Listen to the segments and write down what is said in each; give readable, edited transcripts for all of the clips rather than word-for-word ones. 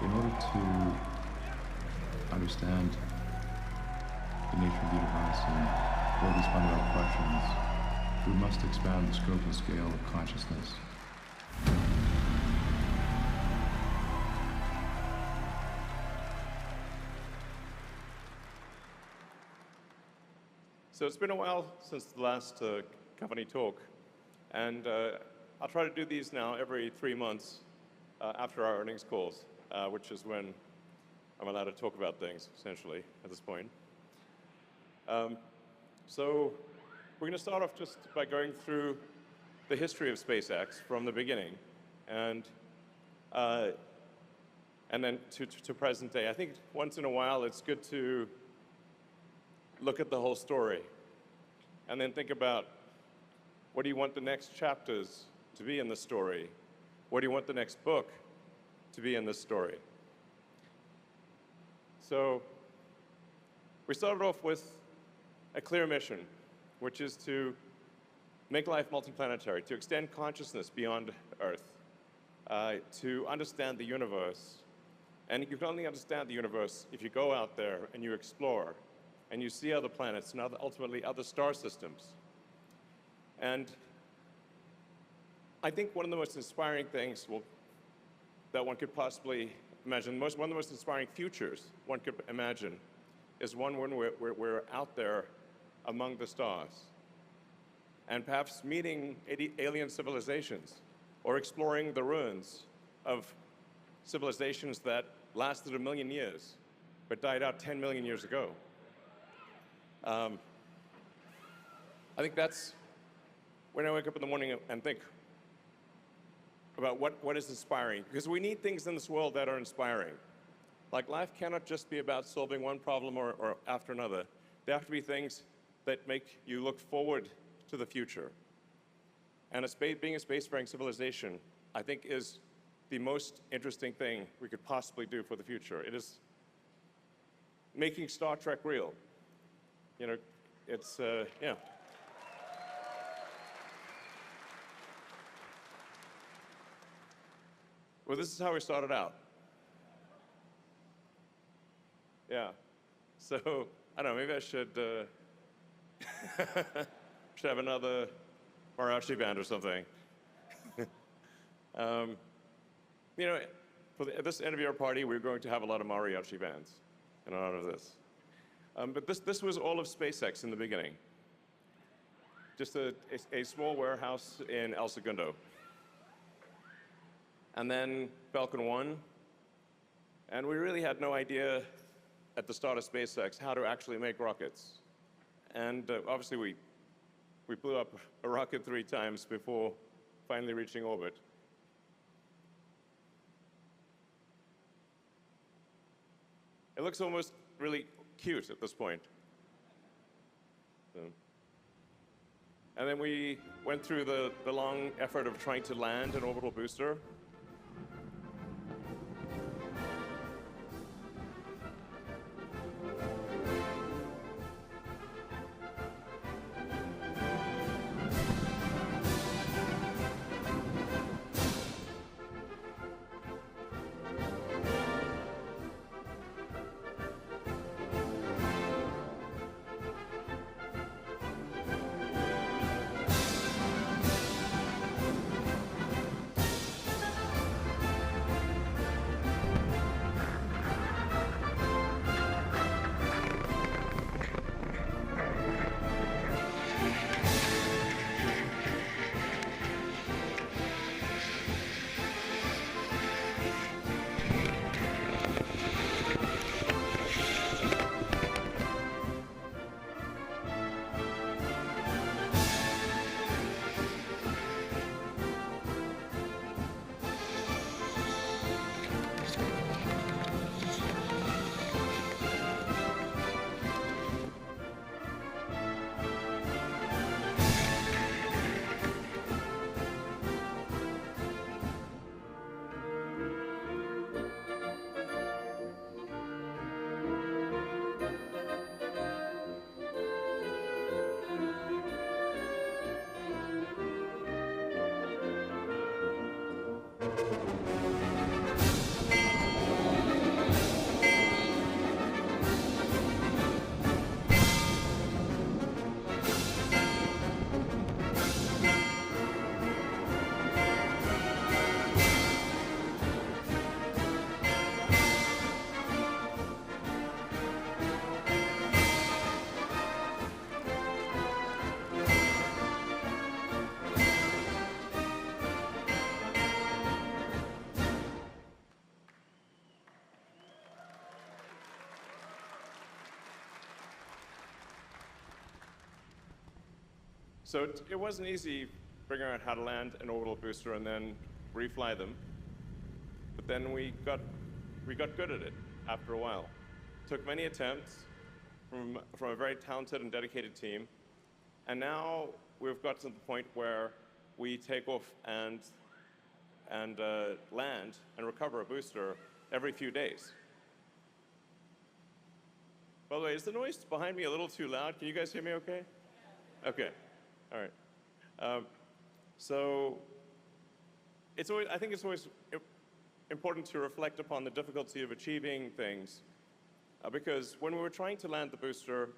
In order to understand the nature of the universe and all these fundamental questions, we must expand the scope and scale of consciousness. So it's been a while since the last company talk, and I'll try to do these now every 3 months after our earnings calls, which is when I'm allowed to talk about things, essentially, at this point. So we're going to start off just by going through the history of SpaceX from the beginning, and then to present day. I think once in a while it's good to look at the whole story, and then think about, what do you want the next chapters to be in the story? What do you want the next book to be in this story? So we started off with a clear mission, which is to make life multiplanetary, to extend consciousness beyond Earth, to understand the universe. And you can only understand the universe if you go out there and you explore, and you see other planets and ultimately other star systems. And I think one of the most inspiring things that one could possibly imagine, one of the most inspiring futures one could imagine, is one when we're out there among the stars, and perhaps meeting alien civilizations, or exploring the ruins of civilizations that lasted 1 million years, but died out 10 million years ago. I think that's when I wake up in the morning and think about what is inspiring, because we need things in this world that are inspiring. Like, life cannot just be about solving one problem or after another. There have to be things that make you look forward to the future. And being a spacefaring civilization, I think, is the most interesting thing we could possibly do for the future. It is making Star Trek real. You know, it's, yeah. Well, this is how we started out. Yeah. So, I don't know, maybe I should should have another mariachi band or something. You know, for this end of year party, we're going to have a lot of mariachi bands in honor of this. But this was all of SpaceX in the beginning. Just a small warehouse in El Segundo. And then Falcon 1. And we really had no idea at the start of SpaceX how to actually make rockets. And obviously we blew up a rocket 3 times before finally reaching orbit. It looks almost really cute at this point. So. And then we went through the long effort of trying to land an orbital booster. So it wasn't easy figuring out how to land an orbital booster and then refly them. But then we got good at it after a while. Took many attempts from a very talented and dedicated team. And now we've got to the point where we take off and land and recover a booster every few days. By the way, is the noise behind me a little too loud? Can you guys hear me okay? Okay, all right. So I think it's always important to reflect upon the difficulty of achieving things, because when we were trying to land the booster,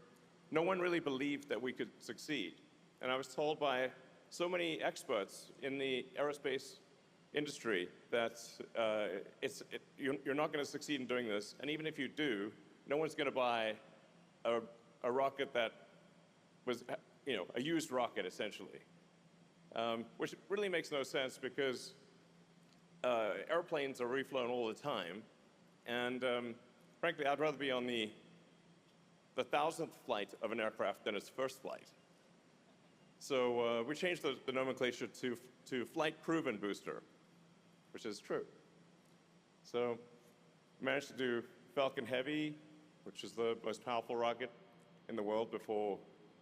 no one really believed that we could succeed. And I was told by so many experts in the aerospace industry that you're not going to succeed in doing this, and even if you do, no one's going to buy a rocket that was, a used rocket, essentially. Which really makes no sense because airplanes are reflown all the time, and frankly, I'd rather be on the 1,000th flight of an aircraft than its first flight. So we changed the nomenclature to flight-proven booster, which is true. So we managed to do Falcon Heavy, which is the most powerful rocket in the world before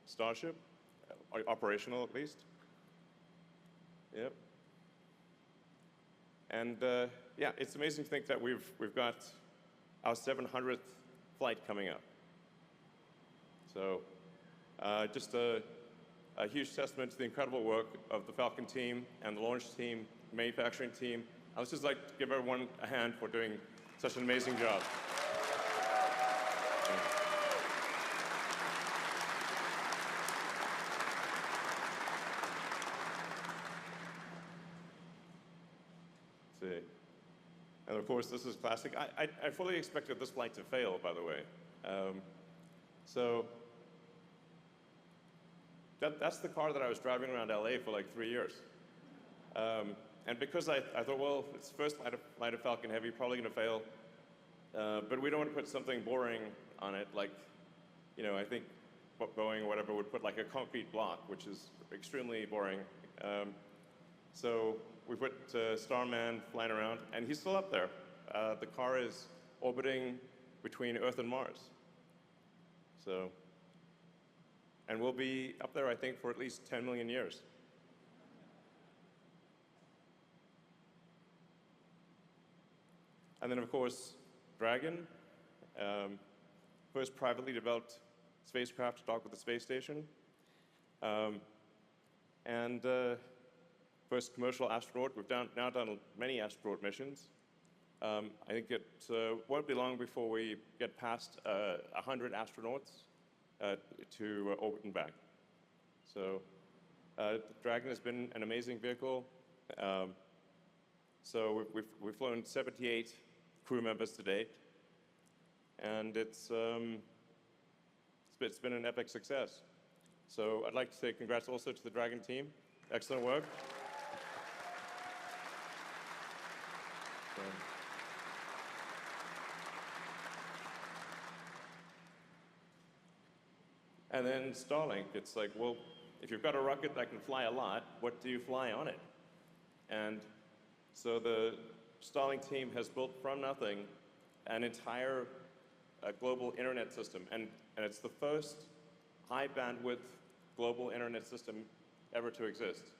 Starship, operational at least. Yep. And yeah, it's amazing to think that we've got our 700th flight coming up. So just a huge testament to the incredible work of the Falcon team and the launch team, manufacturing team. I would just like to give everyone a hand for doing such an amazing job. And of course, this is classic. I fully expected this flight to fail, by the way. So that's the car that I was driving around LA for like 3 years. And because I thought, well, it's the first flight of Falcon Heavy, probably going to fail. But we don't want to put something boring on it, like, I think Boeing or whatever would put like a concrete block, which is extremely boring. So we put Starman flying around, and he's still up there. The car is orbiting between Earth and Mars. So, and we'll be up there, I think, for at least 10 million years. And then, of course, Dragon, first privately developed spacecraft to dock with the space station. And first commercial astronaut. We've now done many astronaut missions. I think it won't be long before we get past 100 astronauts to orbit and back. So Dragon has been an amazing vehicle. So we've flown 78 crew members to date, and it's been an epic success. So I'd like to say congrats also to the Dragon team. Excellent work. And then Starlink, it's like, well, if you've got a rocket that can fly a lot, what do you fly on it? And so the Starlink team has built from nothing an entire global internet system. And it's the first high bandwidth global internet system ever to exist.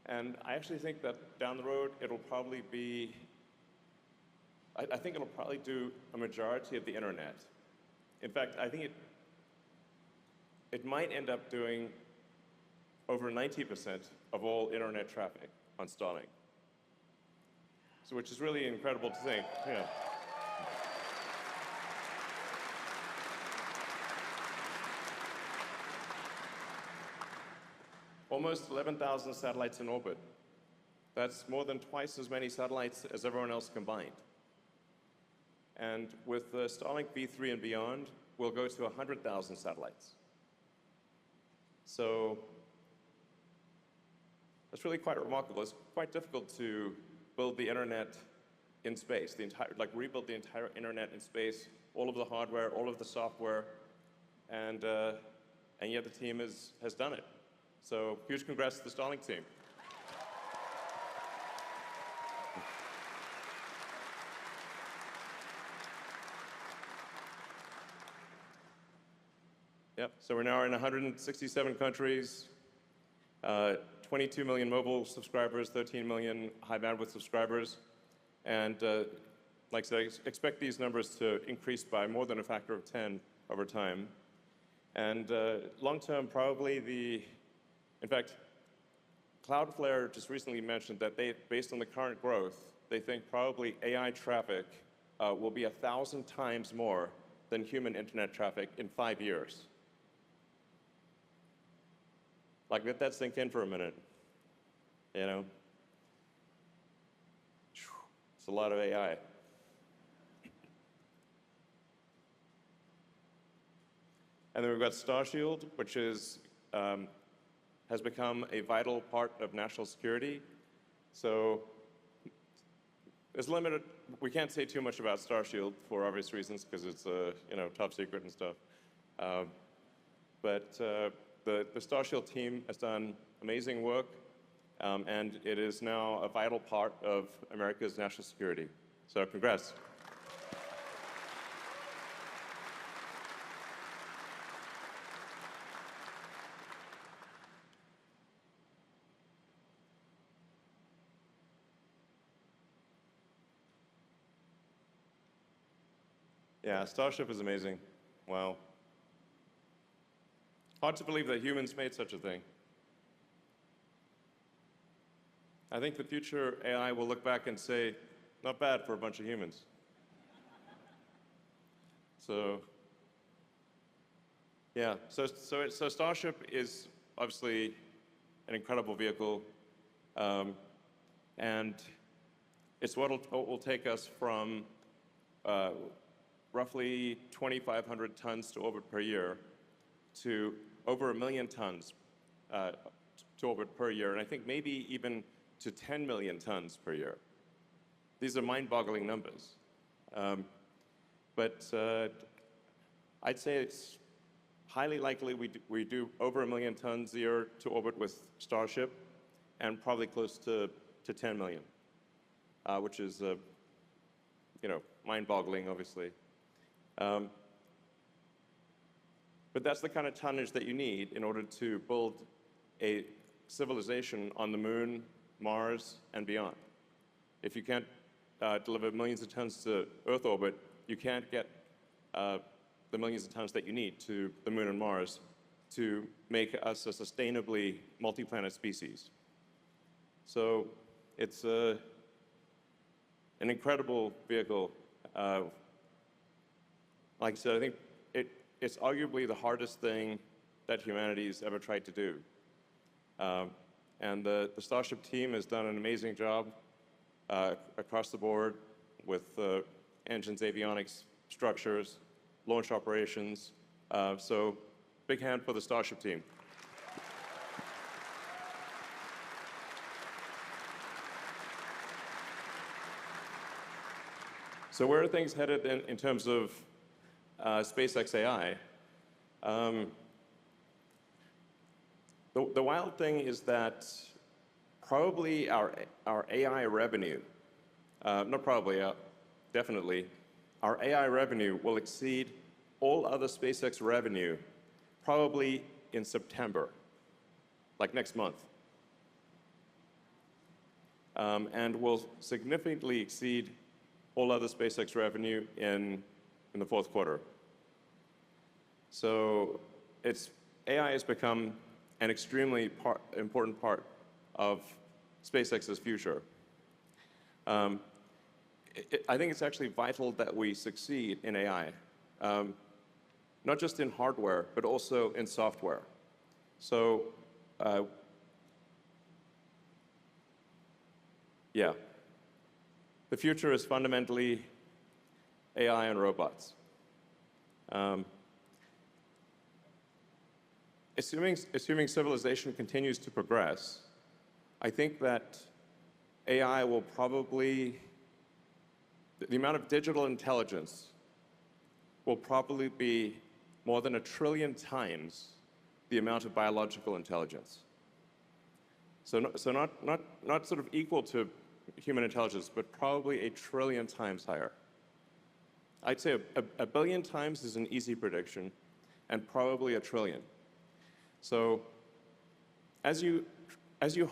And I actually think that down the road, it'll probably be, I think it'll probably do a majority of the internet. In fact, I think it might end up doing over 90% of all internet traffic on Starlink. So, which is really incredible to think, yeah. Almost 11,000 satellites in orbit. That's more than twice as many satellites as everyone else combined. And with the Starlink V3 and beyond, we'll go to 100,000 satellites. So that's really quite remarkable. It's quite difficult to build the internet in space, rebuild the entire internet in space, all of the hardware, all of the software, and yet the team has done it. So huge congrats to the Starlink team. Yep, so we're now in 167 countries, 22 million mobile subscribers, 13 million high bandwidth subscribers, and like I said, I expect these numbers to increase by more than a factor of 10 over time. And long term, probably in fact, Cloudflare just recently mentioned that based on the current growth, they think probably AI traffic will be 1,000 times more than human internet traffic in 5 years. Like, let that sink in for a minute, you know? It's a lot of AI. And then we've got Starshield, which has become a vital part of national security. So there's limited, we can't say too much about Starshield for obvious reasons, because it's top secret and stuff. But the Starshield team has done amazing work, and it is now a vital part of America's national security. So congrats. Yeah, Starship is amazing. Wow. Hard to believe that humans made such a thing. I think the future AI will look back and say, not bad for a bunch of humans. So, yeah, so Starship is obviously an incredible vehicle, and it's what will take us from roughly 2,500 tons to orbit per year to over 1 million tons to orbit per year, and I think maybe even to 10 million tons per year. These are mind-boggling numbers. But I'd say it's highly likely we do over 1 million tons a year to orbit with Starship, and probably close to 10 million, which is mind-boggling, obviously. But that's the kind of tonnage that you need in order to build a civilization on the moon, Mars, and beyond. If you can't deliver millions of tons to Earth orbit, you can't get the millions of tons that you need to the moon and Mars to make us a sustainably multi-planet species. So it's an incredible vehicle. Like I said, I think it's arguably the hardest thing that humanity's ever tried to do. And the Starship team has done an amazing job across the board with engines, avionics, structures, launch operations. So big hand for the Starship team. So where are things headed in terms of SpaceX AI? The wild thing is that probably our AI revenue, not probably, definitely, our AI revenue will exceed all other SpaceX revenue probably in September, like next month. And will significantly exceed all other SpaceX revenue in the fourth quarter. So AI has become an extremely important part of SpaceX's future. I think it's actually vital that we succeed in AI, not just in hardware, but also in software. So, yeah, the future is fundamentally AI and robots. Assuming civilization continues to progress, I think that AI will probably, the amount of digital intelligence will probably be more than 1 trillion times the amount of biological intelligence. So not sort of equal to human intelligence, but probably 1 trillion times higher. I'd say a billion times is an easy prediction, and probably 1 trillion. So as you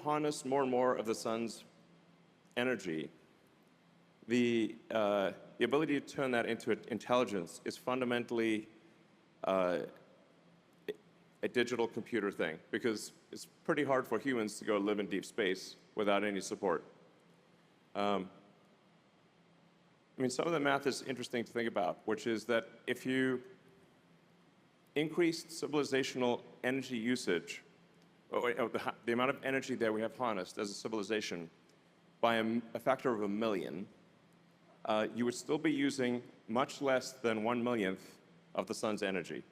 harness more and more of the sun's energy, the ability to turn that into intelligence is fundamentally a digital computer thing, because it's pretty hard for humans to go live in deep space without any support. I mean, some of the math is interesting to think about, which is that if you increased civilizational energy usage, or the amount of energy that we have harnessed as a civilization by a factor of 1 million, you would still be using much less than 1/1,000,000th of the sun's energy.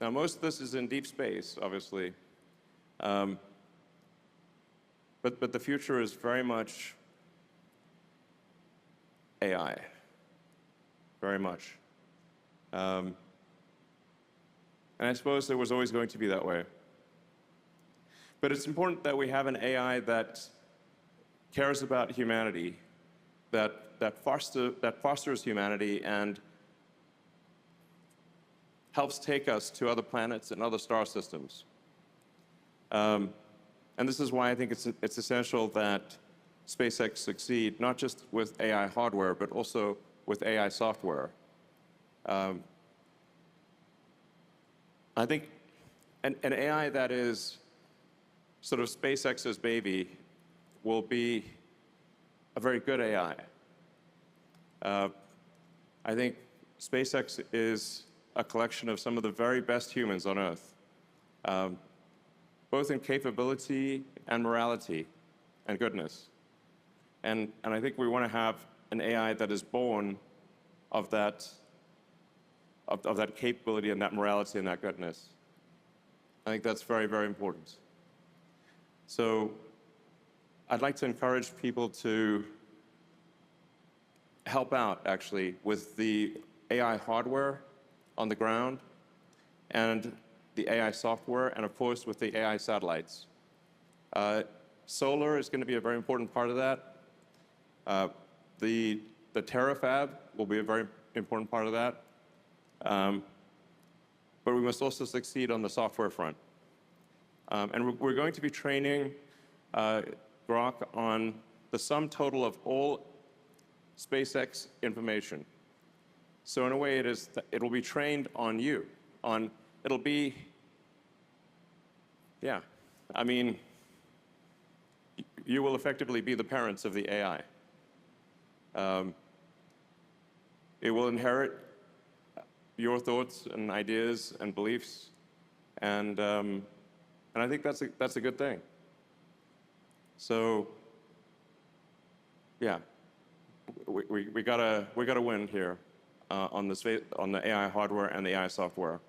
Now, most of this is in deep space, obviously, but the future is very much AI, very much. And I suppose it was always going to be that way. But it's important that we have an AI that cares about humanity, that fosters humanity and helps take us to other planets and other star systems. And this is why I think it's essential that SpaceX succeed, not just with AI hardware, but also with AI software. I think an AI that is sort of SpaceX's baby will be a very good AI. I think SpaceX is a collection of some of the very best humans on Earth, both in capability and morality and goodness. And I think we want to have an AI that is born of that capability and that morality and that goodness. I think that's very, very important. So I'd like to encourage people to help out, actually, with the AI hardware on the ground and the AI software, and of course, with the AI satellites. Solar is going to be a very important part of that. The terafab will be a very important part of that. But we must also succeed on the software front. And we're going to be training Grok on the sum total of all SpaceX information. So in a way, it'll be trained on you. It'll be, yeah, I mean, you will effectively be the parents of the AI. It will inherit your thoughts and ideas and beliefs, and I think that's a good thing. So, yeah, we gotta win here on the AI hardware and the AI software.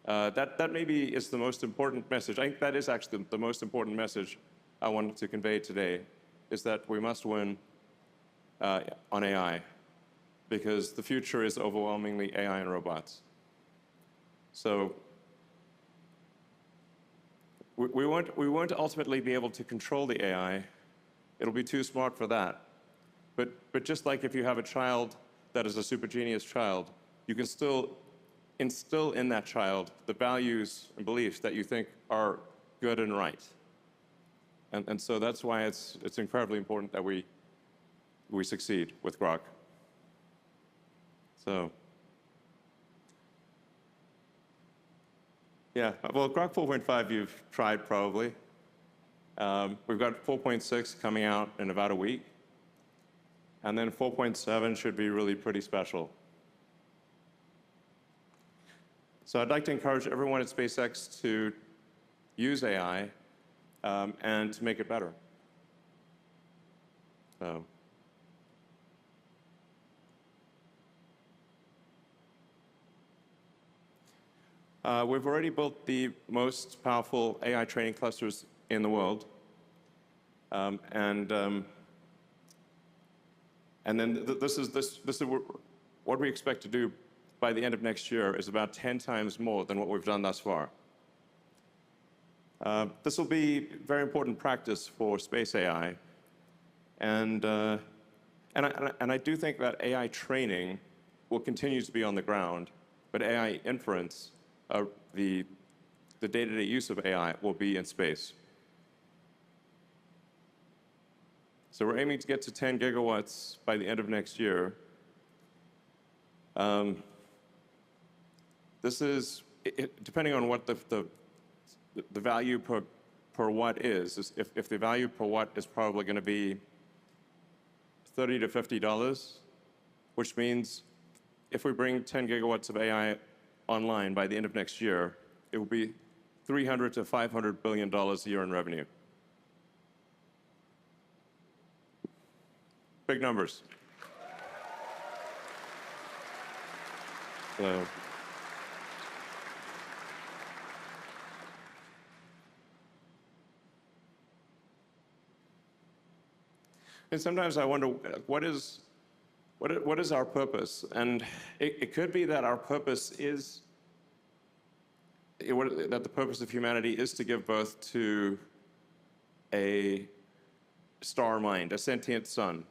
That maybe is the most important message. I think that is actually the most important message I wanted to convey today, is that we must win on AI, because the future is overwhelmingly AI and robots. So we won't ultimately be able to control the AI. It'll be too smart for that. But just like if you have a child that is a super genius child, you can still instill in that child the values and beliefs that you think are good and right. And so that's why it's incredibly important that we succeed with Grok. So, yeah, well, Grok 4.5 you've tried probably. We've got 4.6 coming out in about a week. And then 4.7 should be really pretty special. So I'd like to encourage everyone at SpaceX to use AI and to make it better. So. We've already built the most powerful AI training clusters in the world. And then this is what we expect to do by the end of next year is about 10 times more than what we've done thus far. This will be very important practice for space AI. And I do think that AI training will continue to be on the ground, but AI inference, the day-to-day use of AI, will be in space. So we're aiming to get to 10 gigawatts by the end of next year. This is, depending on what the value per watt is, if the value per watt is probably going to be $30 to $50, which means if we bring 10 gigawatts of AI online by the end of next year, it will be $300 to $500 billion a year in revenue. Big numbers. So, and sometimes I wonder, what is our purpose? And it could be that our purpose is, that the purpose of humanity is to give birth to a star mind, a sentient sun.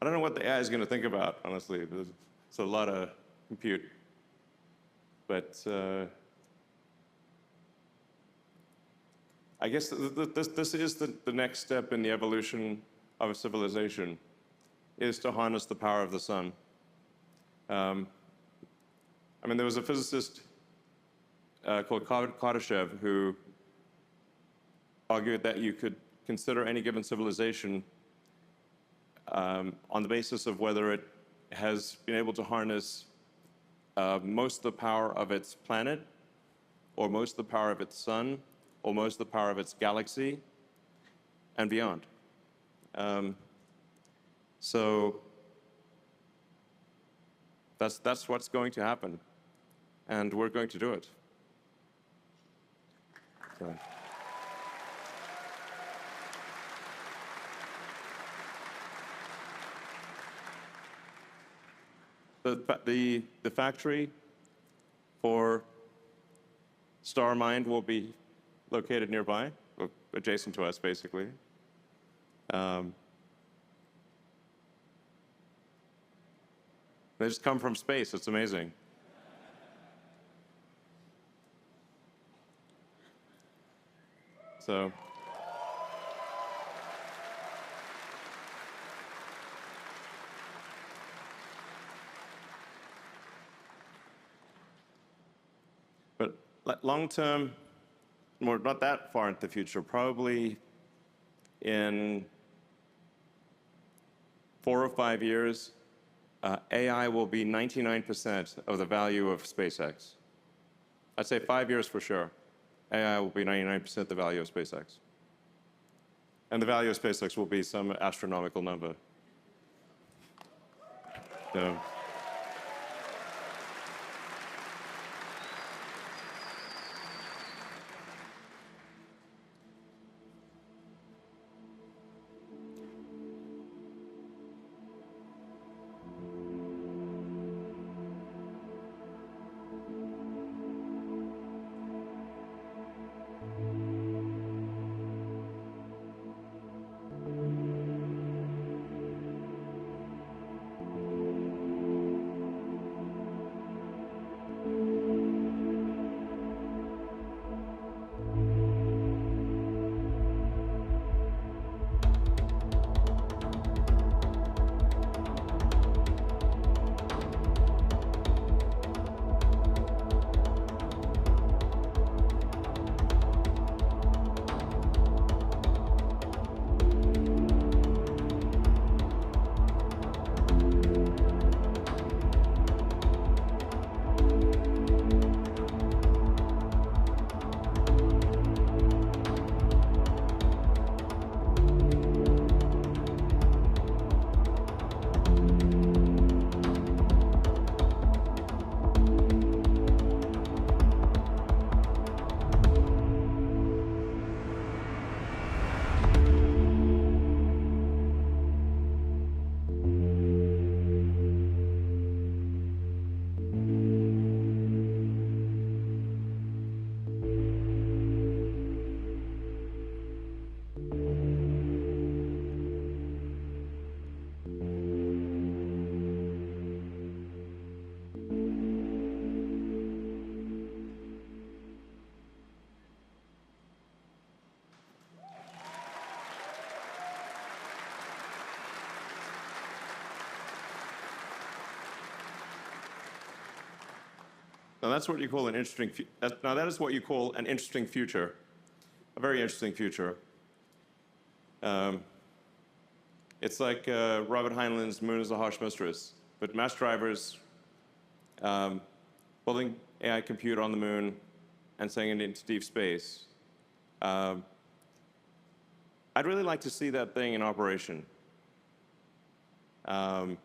I don't know what the AI is going to think about, honestly. It's a lot of compute. But I guess this is the next step in the evolution of a civilization, is to harness the power of the sun. I mean, there was a physicist called Kardashev who argued that you could consider any given civilization on the basis of whether it has been able to harness most of the power of its planet, or most of the power of its sun, or most of the power of its galaxy, and beyond. So that's what's going to happen, and we're going to do it. So. The factory for Starman will be located nearby, or adjacent to us, basically. They just come from space. It's amazing. So. But long term, not that far into the future, probably in 4 or 5 years, AI will be 99% of the value of SpaceX. I'd say 5 years for sure. AI will be 99% the value of SpaceX. And the value of SpaceX will be some astronomical number. So. Now that's what you call an interesting. Now that is what you call an interesting future, a very interesting future. It's like Robert Heinlein's "Moon is a harsh mistress," but mass drivers building AI compute on the moon and sending it into deep space. I'd really like to see that thing in operation. One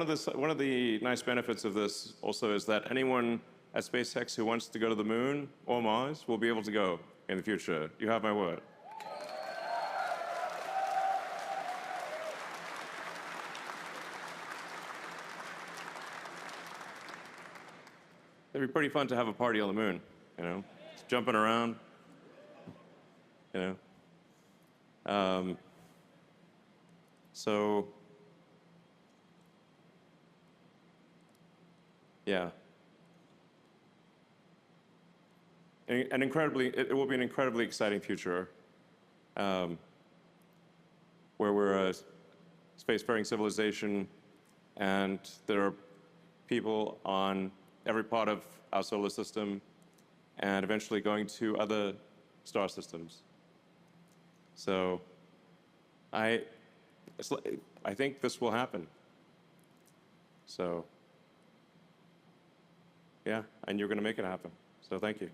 of the nice benefits of this also is that anyone at SpaceX who wants to go to the moon or Mars will be able to go in the future. You have my word. It'd be pretty fun to have a party on the moon, you know, just jumping around, you know. So, yeah. It will be an incredibly exciting future where we're a spacefaring civilization and there are people on every part of our solar system and eventually going to other star systems. So I think this will happen. So, yeah, and you're going to make it happen. So thank you.